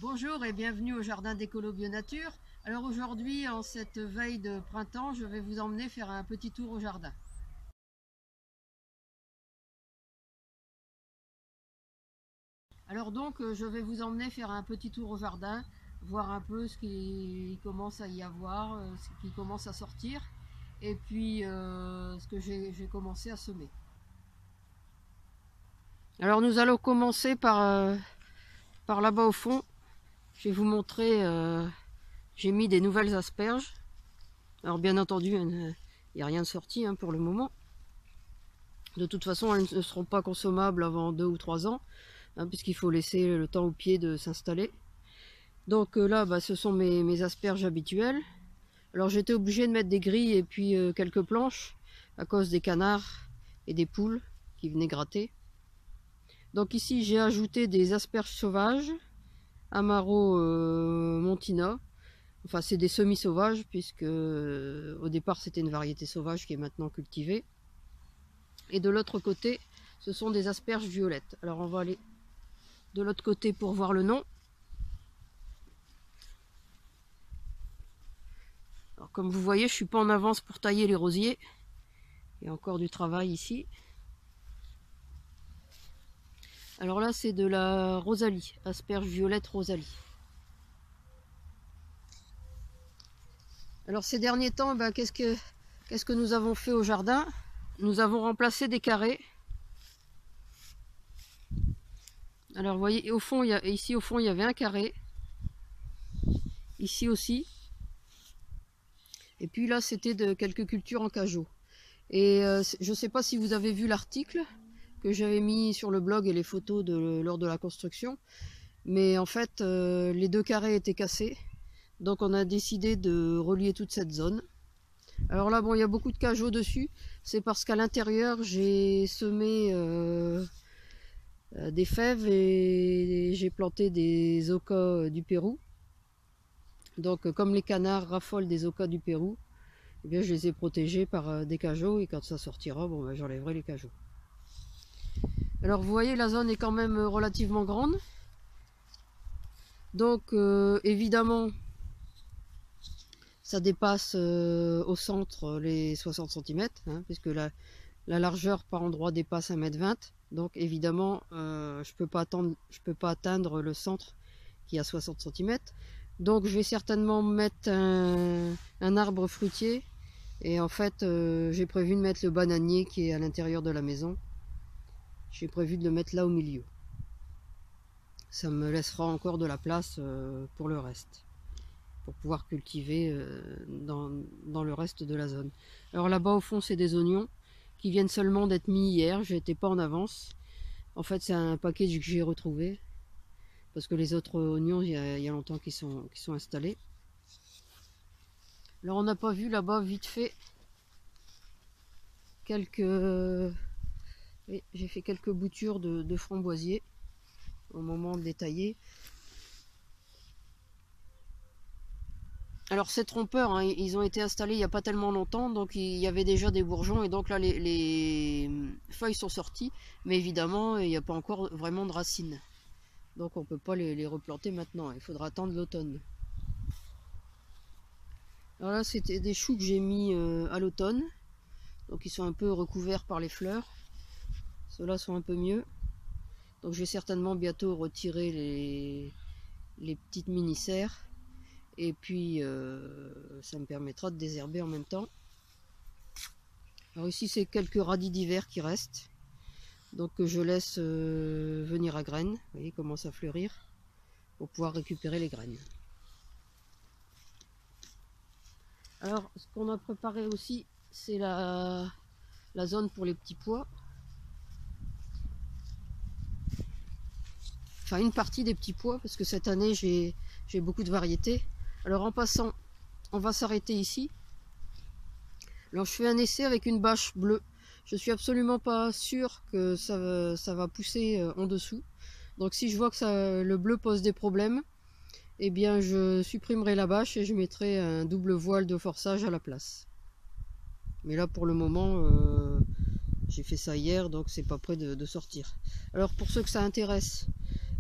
Bonjour et bienvenue au jardin d'Écolo Bio Nature. Alors aujourd'hui, en cette veille de printemps, je vais vous emmener faire un petit tour au jardin. Alors donc, je vais vous emmener faire un petit tour au jardin, voir un peu ce qui commence à y avoir, ce qui commence à sortir, et puis ce que j'ai commencé à semer. Alors nous allons commencer par là-bas au fond. Je vais vous montrer, j'ai mis des nouvelles asperges. Alors bien entendu, il n'y a rien de sorti pour le moment. De toute façon, elles ne seront pas consommables avant 2 ou 3 ans, puisqu'il faut laisser le temps au pied de s'installer. Donc là, ce sont mes asperges habituelles. Alors j'étais obligée de mettre des grilles et puis quelques planches à cause des canards et des poules qui venaient gratter. Donc ici, j'ai ajouté des asperges sauvages, Amaro Montina. Enfin, c'est des semi-sauvages, puisque au départ, c'était une variété sauvage qui est maintenant cultivée. Et de l'autre côté, ce sont des asperges violettes. Alors, on va aller de l'autre côté pour voir le nom. Alors, comme vous voyez, je ne suis pas en avance pour tailler les rosiers. Il y a encore du travail ici. Alors là, c'est de la Rosalie, asperge violette Rosalie. Alors ces derniers temps, qu'est-ce que nous avons fait au jardin? Nous avons remplacé des carrés. Alors vous voyez, au fond, ici au fond, il y avait un carré. Ici aussi. Et puis là, c'était de quelques cultures en cajot. Et je ne sais pas si vous avez vu l'article que j'avais mis sur le blog et les photos lors de la construction. Mais en fait, les 2 carrés étaient cassés. Donc on a décidé de relier toute cette zone. Alors là, bon, il y a beaucoup de cajots dessus. C'est parce qu'à l'intérieur, j'ai semé des fèves et j'ai planté des ocas du Pérou. Donc comme les canards raffolent des ocas du Pérou, eh bien, je les ai protégés par des cajots et quand ça sortira, j'enlèverai les cajots. Alors vous voyez, la zone est quand même relativement grande. Donc évidemment, ça dépasse au centre les 60 cm, puisque la largeur par endroit dépasse 1,20 m. Donc évidemment, je peux pas atteindre le centre qui a 60 cm. Donc je vais certainement mettre un arbre fruitier. Et en fait, j'ai prévu de mettre le bananier qui est à l'intérieur de la maison. J'ai prévu de le mettre là au milieu. Ça me laissera encore de la place pour le reste, pour pouvoir cultiver dans le reste de la zone. Alors là-bas au fond, c'est des oignons qui viennent seulement d'être mis hier. J'étais pas en avance. En fait, c'est un package que j'ai retrouvé parce que les autres oignons, il y a longtemps qu'ils sont installés. Alors on n'a pas vu là-bas vite fait j'ai fait quelques boutures de framboisiers au moment de détailler. Alors c'est trompeur, ils ont été installés il n'y a pas tellement longtemps, donc il y avait déjà des bourgeons et donc là les feuilles sont sorties, mais évidemment il n'y a pas encore vraiment de racines. Donc on ne peut pas les replanter maintenant, il faudra attendre l'automne. Alors là c'était des choux que j'ai mis à l'automne, donc ils sont un peu recouverts par les fleurs. Ceux-là sont un peu mieux. Donc je vais certainement bientôt retirer les petites mini-serres. Et puis ça me permettra de désherber en même temps. Alors ici c'est quelques radis d'hiver qui restent. Donc je laisse venir à graines. Vous voyez, ils commencent à fleurir pour pouvoir récupérer les graines. Alors ce qu'on a préparé aussi, c'est la zone pour les petits pois. Enfin une partie des petits pois, parce que cette année j'ai beaucoup de variétés. Alors en passant, on va s'arrêter ici. Alors je fais un essai avec une bâche bleue. Je suis absolument pas sûr que ça va pousser en dessous. Donc si je vois que le bleu pose des problèmes, eh bien je supprimerai la bâche et je mettrai un double voile de forçage à la place. Mais là pour le moment, j'ai fait ça hier, donc c'est pas prêt de sortir. Alors pour ceux que ça intéresse,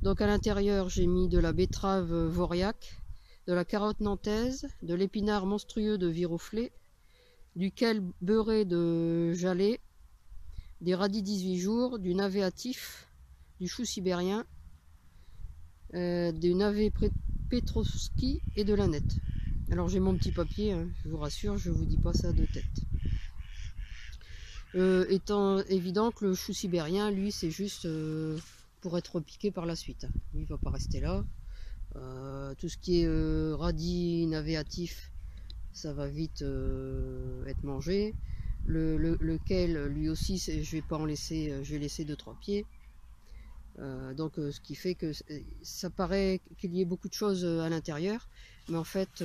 Donc à l'intérieur, j'ai mis de la betterave Voriac, de la carotte nantaise, de l'épinard monstrueux de Viroflay, du kale beurré de Jalais, des radis 18 jours, du navet hâtif, du chou sibérien, du navet Petrovski et de l'aneth. Alors j'ai mon petit papier, hein, je vous rassure, je vous dis pas ça de tête. Étant évident que le chou sibérien, lui, c'est juste pour être piqué par la suite. Lui, il va pas rester là. Tout ce qui est radis, navet hâtif, ça va vite être mangé. Le kale, lui aussi, je vais pas en laisser, je vais laisser 2-3 pieds. Donc ce qui fait que ça paraît qu'il y ait beaucoup de choses à l'intérieur, mais en fait,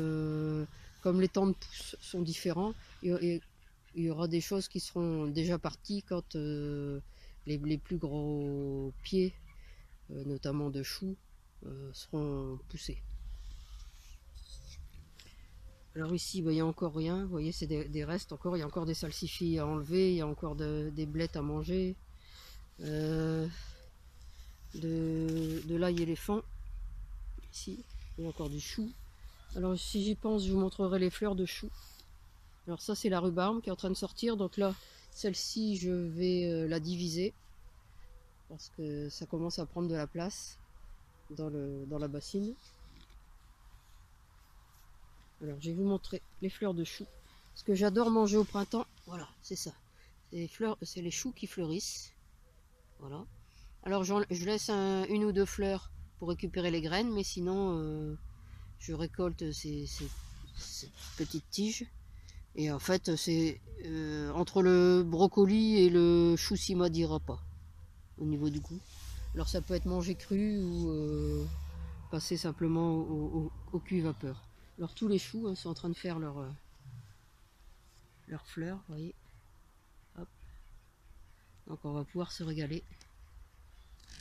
comme les temps de pousse sont différents, il y aura des choses qui seront déjà parties quand les plus gros pieds, notamment de choux, seront poussés. Alors ici, bah, il n'y a encore rien, vous voyez, c'est des restes encore, il y a encore des salsifis à enlever, il y a encore des blettes à manger, de l'ail éléphant, ici, il y a encore du chou. Alors si j'y pense, je vous montrerai les fleurs de chou. Alors ça, c'est la rhubarbe qui est en train de sortir, donc là, celle-ci, je vais la diviser, parce que ça commence à prendre de la place dans la bassine. Alors je vais vous montrer les fleurs de chou. Ce que j'adore manger au printemps, voilà, c'est ça. C'est les choux qui fleurissent. Voilà. Alors je laisse une ou deux fleurs pour récupérer les graines, mais sinon je récolte ces petites tiges. Et en fait, c'est entre le brocoli et le chou cima dira pas au niveau du goût. Alors ça peut être mangé cru ou passer simplement au cuit vapeur. Alors tous les choux sont en train de faire leurs fleurs, vous voyez. Hop. Donc on va pouvoir se régaler.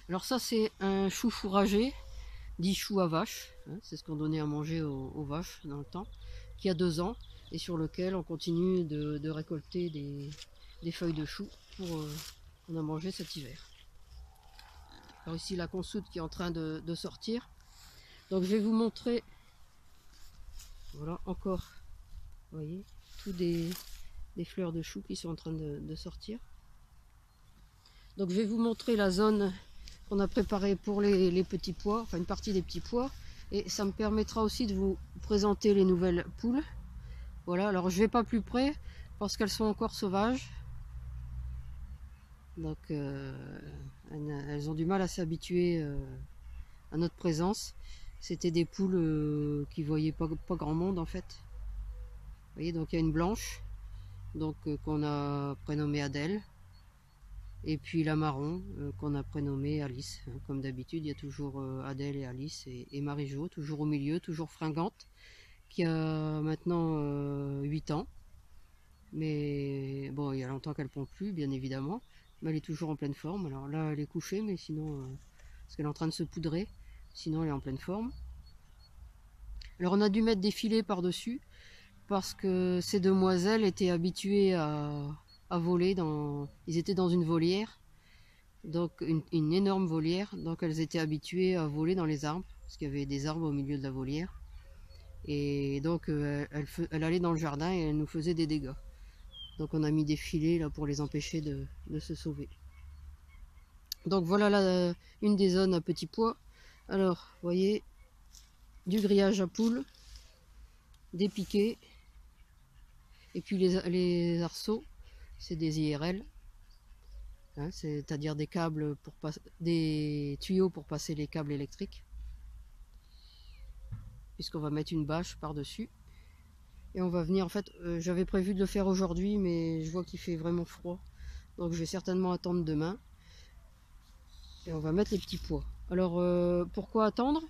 Alors ça, c'est un chou fourragé, dit chou à vache, hein, c'est ce qu'on donnait à manger aux vaches dans le temps, qui a 2 ans et sur lequel on continue de récolter des feuilles de chou pour qu'on a mangé cet hiver. Alors ici la consoude qui est en train de sortir. Donc je vais vous montrer, voilà encore, vous voyez, tous des fleurs de chou qui sont en train de sortir. Donc je vais vous montrer la zone qu'on a préparée pour les petits pois, enfin une partie des petits pois, et ça me permettra aussi de vous présenter les nouvelles poules. Voilà, alors je vais pas plus près parce qu'elles sont encore sauvages, donc elles ont du mal à s'habituer à notre présence. C'était des poules qui voyaient pas grand monde en fait. Vous voyez, donc il y a une blanche, donc qu'on a prénommée Adèle. Et puis la marron qu'on a prénommée Alice. Comme d'habitude, il y a toujours Adèle et Alice et Marie-Jo, toujours au milieu, toujours fringante, qui a maintenant 8 ans. Mais bon, il y a longtemps qu'elle ne pond plus, bien évidemment. Mais elle est toujours en pleine forme. Alors là, elle est couchée, mais sinon, parce qu'elle est en train de se poudrer, sinon elle est en pleine forme. Alors on a dû mettre des filets par-dessus, parce que ces demoiselles étaient habituées à voler, ils étaient dans une volière, donc une énorme volière, donc elles étaient habituées à voler dans les arbres, parce qu'il y avait des arbres au milieu de la volière, et donc elle allait dans le jardin et elle nous faisait des dégâts. Donc on a mis des filets là pour les empêcher de se sauver. Donc voilà une des zones à petits pois. Alors, vous voyez, du grillage à poules, des piquets, et puis les arceaux, c'est des IRL, hein, c'est-à-dire des câbles des tuyaux pour passer les câbles électriques, puisqu'on va mettre une bâche par-dessus. Et on va venir, en fait, j'avais prévu de le faire aujourd'hui, mais je vois qu'il fait vraiment froid, donc je vais certainement attendre demain. Et on va mettre les petits pois. Alors pourquoi attendre?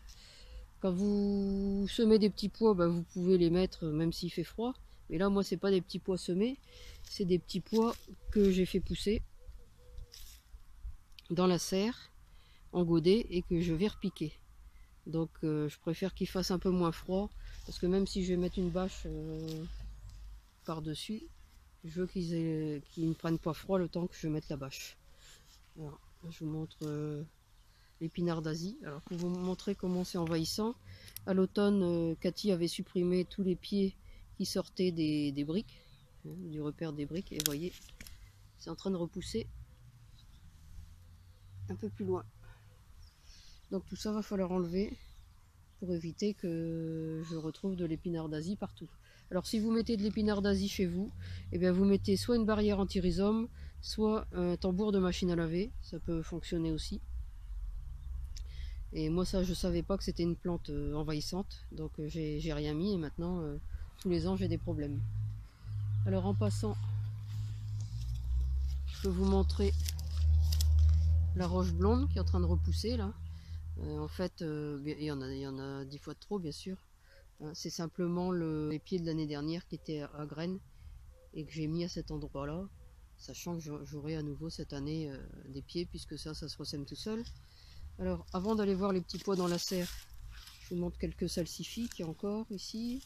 Quand vous semez des petits pois, bah, vous pouvez les mettre même s'il fait froid. Mais là, moi, c'est pas des petits pois semés, c'est des petits pois que j'ai fait pousser dans la serre, en godet, et que je vais repiquer. Donc je préfère qu'il fasse un peu moins froid, parce que même si je vais mettre une bâche par-dessus, je veux qu'ils ne prennent pas froid le temps que je mette la bâche. Alors, je vous montre l'épinard d'Asie. Alors pour vous montrer comment c'est envahissant, à l'automne, Cathy avait supprimé tous les pieds qui sortaient des briques, du repère des briques, et vous voyez, c'est en train de repousser un peu plus loin. Donc tout ça va falloir enlever pour éviter que je retrouve de l'épinard d'Asie partout. Alors si vous mettez de l'épinard d'Asie chez vous, eh bien vous mettez soit une barrière anti-rhizome, soit un tambour de machine à laver, ça peut fonctionner aussi. Et moi ça je savais pas que c'était une plante envahissante, donc j'ai rien mis et maintenant tous les ans j'ai des problèmes. Alors en passant, je peux vous montrer la roche blonde qui est en train de repousser là. En fait il y en a 10 fois de trop bien sûr. C'est simplement les pieds de l'année dernière qui étaient à graines et que j'ai mis à cet endroit là, sachant que j'aurai à nouveau cette année des pieds puisque ça se ressème tout seul. Alors avant d'aller voir les petits pois dans la serre, je vous montre quelques salsifis qu'il y a encore ici,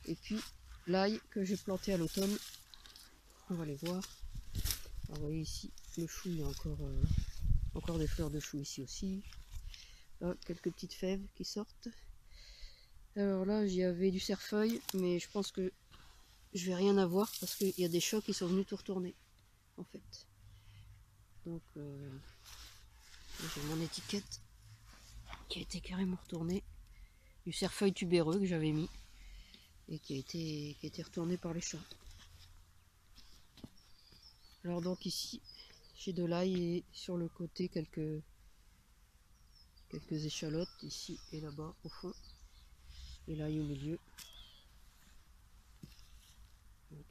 et puis l'ail que j'ai planté à l'automne, on va les voir. Alors, vous voyez ici le chou, il y a encore des fleurs de chou ici aussi. Là, quelques petites fèves qui sortent. Alors là j'y avais du cerfeuil, mais je pense que je vais rien avoir parce qu'il y a des chats qui sont venus tout retourner en fait. Donc j'ai mon étiquette qui a été carrément retournée, du cerfeuil tubéreux que j'avais mis et qui a été retourné par les chats. Alors donc ici j'ai de l'ail et sur le côté quelques échalotes ici et là-bas au fond, et l'ail au milieu.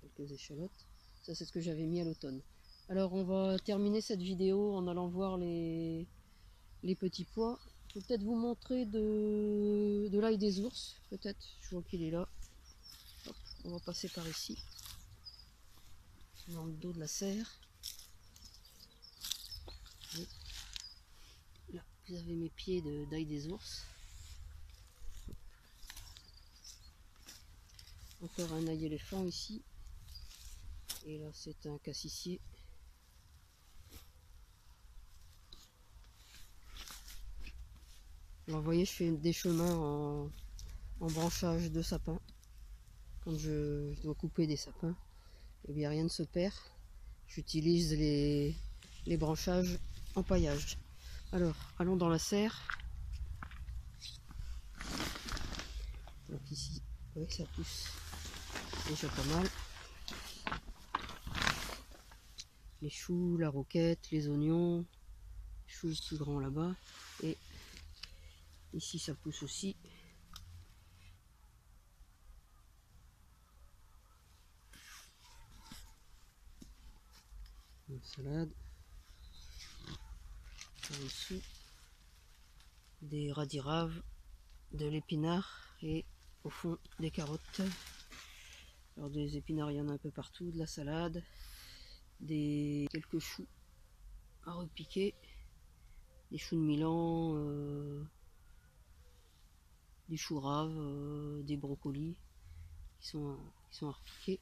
Quelques échalotes, ça c'est ce que j'avais mis à l'automne. Alors on va terminer cette vidéo en allant voir les petits pois. Je vais peut-être vous montrer de l'ail des ours, peut-être, je vois qu'il est là. Hop, on va passer par ici, dans le dos de la serre. Et là, vous avez mes pieds d'ail des ours. Encore un ail éléphant ici. Et là, c'est un cassissier. Alors, vous voyez, je fais des chemins en branchage de sapin. Quand je dois couper des sapins, et bien rien ne se perd. J'utilise les branchages en paillage. Alors, allons dans la serre. Donc ici, vous voyez, ça pousse déjà pas mal. Les choux, la roquette, les oignons, les choux plus grands là-bas. Et ici, ça pousse aussi. Une salade. Par dessous, des radis raves, de l'épinard et au fond des carottes. Alors des épinards, il y en a un peu partout, de la salade, quelques choux à repiquer, des choux de Milan, des choux raves, des brocolis qui sont à repiquer.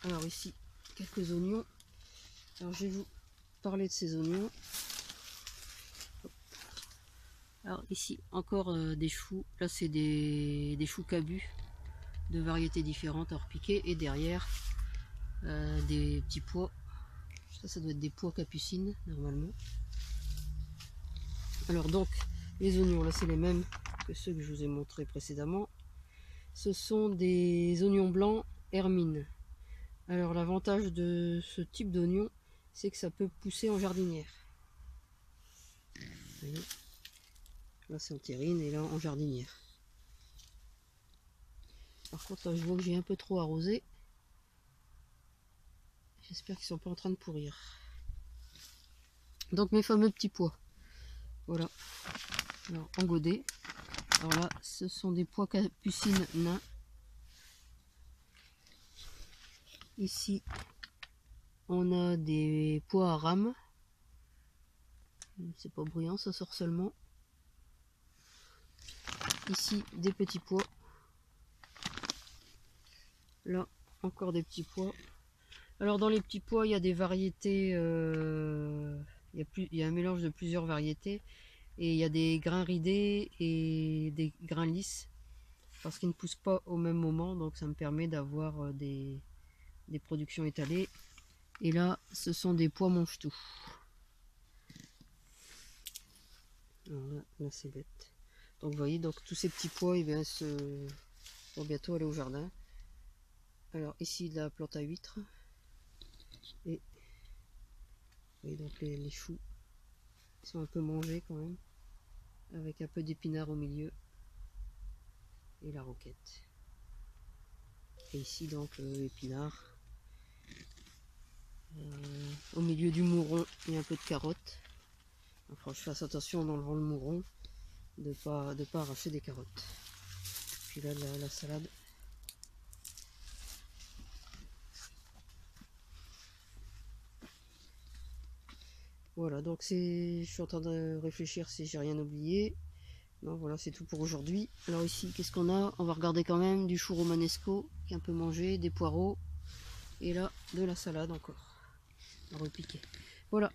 Alors ici, quelques oignons. Alors je vais vous parler de ces oignons. Alors ici, encore des choux. Là, c'est des choux cabus de variétés différentes à repiquer. Et derrière, des petits pois. Ça doit être des pois capucines, normalement. Alors donc, les oignons, là, c'est les mêmes que ceux que je vous ai montrés précédemment. Ce sont des oignons blancs Hermine. Alors, l'avantage de ce type d'oignon, c'est que ça peut pousser en jardinière. Vous voyez, là, c'est en terrine et là, en jardinière. Par contre, là, je vois que j'ai un peu trop arrosé. J'espère qu'ils ne sont pas en train de pourrir. Donc, mes fameux petits pois. Voilà. Alors, en godet. Alors là, ce sont des pois capucines nains. Ici, on a des pois à rames. C'est pas bruyant, ça sort seulement. Ici, des petits pois. Là, encore des petits pois. Alors dans les petits pois, il y a des variétés Il y a un mélange de plusieurs variétés. Et il y a des grains ridés et des grains lisses. Parce qu'ils ne poussent pas au même moment. Donc ça me permet d'avoir des productions étalées. Et là, ce sont des pois mange-tout. Là c'est bête. Donc vous voyez, donc tous ces petits pois, ils vont bientôt aller au jardin. Alors ici, de la plante à huîtres. Et vous voyez donc les choux. Ils sont un peu mangés quand même. Avec un peu d'épinards au milieu. Et la roquette. Et ici donc épinards. Au milieu du mouron, il y a un peu de carottes. Enfin, je fasse attention en enlevant le mouron de pas arracher des carottes. Puis là, la salade. Voilà, donc je suis en train de réfléchir si j'ai rien oublié. Non, voilà, c'est tout pour aujourd'hui. Alors ici, qu'est-ce qu'on a? On va regarder quand même du chou romanesco, qui est un peu mangé, des poireaux, et là, de la salade encore, à repiquer. Voilà,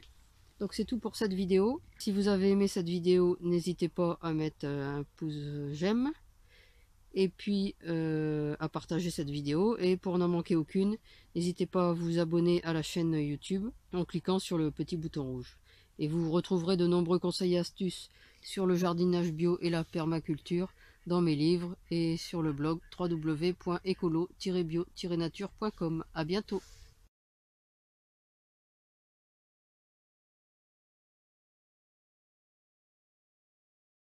donc c'est tout pour cette vidéo. Si vous avez aimé cette vidéo, n'hésitez pas à mettre un pouce j'aime, et puis à partager cette vidéo. Et pour n'en manquer aucune, n'hésitez pas à vous abonner à la chaîne YouTube en cliquant sur le petit bouton rouge. Et vous retrouverez de nombreux conseils et astuces sur le jardinage bio et la permaculture dans mes livres et sur le blog www.écolo-bio-nature.com. À bientôt.